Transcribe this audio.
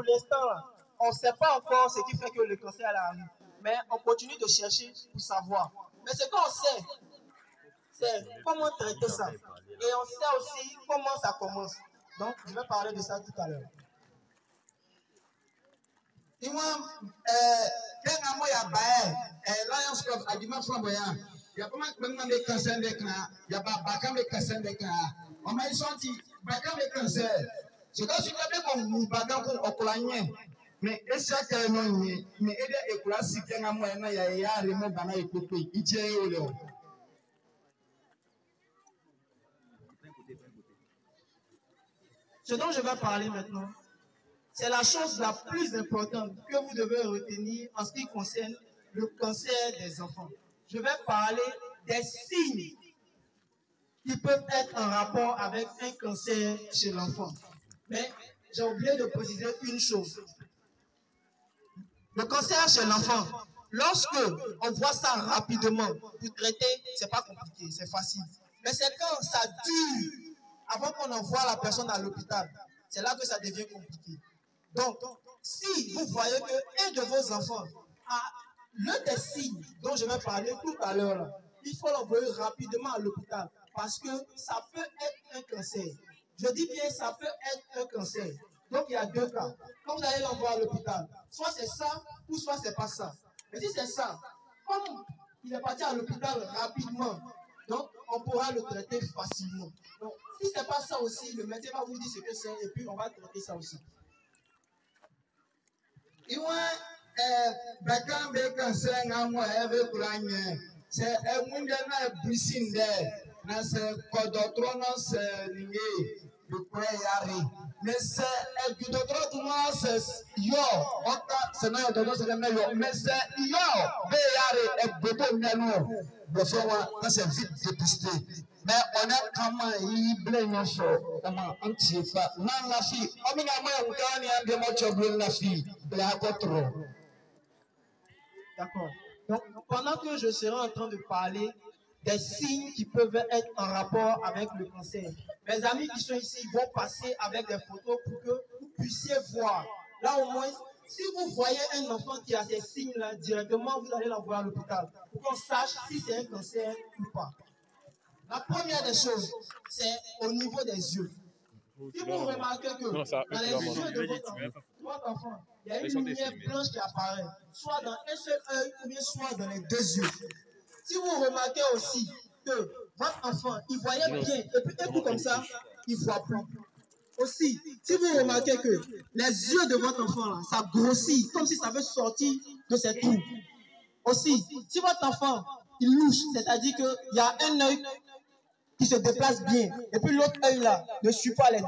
l'instant, on ne sait pas encore ce qui fait que le cancer arrive. Mais on continue de chercher pour savoir. Mais ce qu'on sait, c'est comment traiter ça. Et on sait aussi comment ça commence. Donc, je vais parler de ça tout à l'heure. Lions Club a dit ma flamboyant. Il y a pas mal de cancer de clan. Il y a pas de cancer de clan. On m'a senti bakam de cancer. C'est quand je l'avais comme bakam pour okulanye. Mais est-ce que non mais aider et classique na moi na ya remove bana ekupe ije ole. Ce dont je vais parler maintenant, c'est la chose la plus importante que vous devez retenir en ce qui concerne le cancer des enfants. Je vais parler des signes qui peuvent être en rapport avec un cancer chez l'enfant. Mais j'ai oublié de préciser une chose. Le cancer chez l'enfant, lorsque on voit ça rapidement, pour traiter, c'est pas compliqué, c'est facile. Mais c'est quand ça dure, avant qu'on envoie la personne à l'hôpital, c'est là que ça devient compliqué. Donc, si vous voyez qu'un de vos enfants a l'un des signes dont je vais parler tout à l'heure, il faut l'envoyer rapidement à l'hôpital parce que ça peut être un cancer. Je dis bien ça peut être un cancer. Donc il y a deux cas. Quand vous allez l'envoyer à l'hôpital, soit c'est ça ou soit c'est pas ça. Mais si c'est ça, comme il est parti à l'hôpital rapidement, donc on pourra le traiter facilement. Donc si c'est pas ça aussi, le médecin va vous dire ce que c'est et puis on va traiter ça aussi. Bakam de cancer na moi eve kulanye. C'est un monde na brisinde. Na se kodotro na se ninge. Bukwe yari. Mais c'est un kodotro tuma se yo. Oka se na yodotro se na yo. Mais c'est yo. Be yari e boto nyano. Bosowa na se vite dépisté. Mais on a comment il blâme ça. Comment antifa. Na la fille. Omina moi ukani ande mo chobul la fille. Bla kotro. D'accord. Donc, pendant que je serai en train de parler des signes qui peuvent être en rapport avec le cancer, mes amis qui sont ici vont passer avec des photos pour que vous puissiez voir. Là, au moins, si vous voyez un enfant qui a ces signes-là, directement, vous allez l'envoyer à l'hôpital pour qu'on sache si c'est un cancer ou pas. La première des choses, c'est au niveau des yeux. Si vous remarquez que dans les yeux de votre enfant, il y a une lumière blanche qui apparaît, soit dans un seul œil ou bien soit dans les deux yeux. Si vous remarquez aussi que votre enfant, il voyait bien, et puis un coup comme ça, il ne voit plus. Aussi, si vous remarquez que les yeux de votre enfant, là, ça grossit, comme si ça veut sortir de ses trous. Aussi, si votre enfant, il louche, c'est-à-dire qu'il y a un œil qui se déplace bien, et puis l'autre œil là ne suit pas les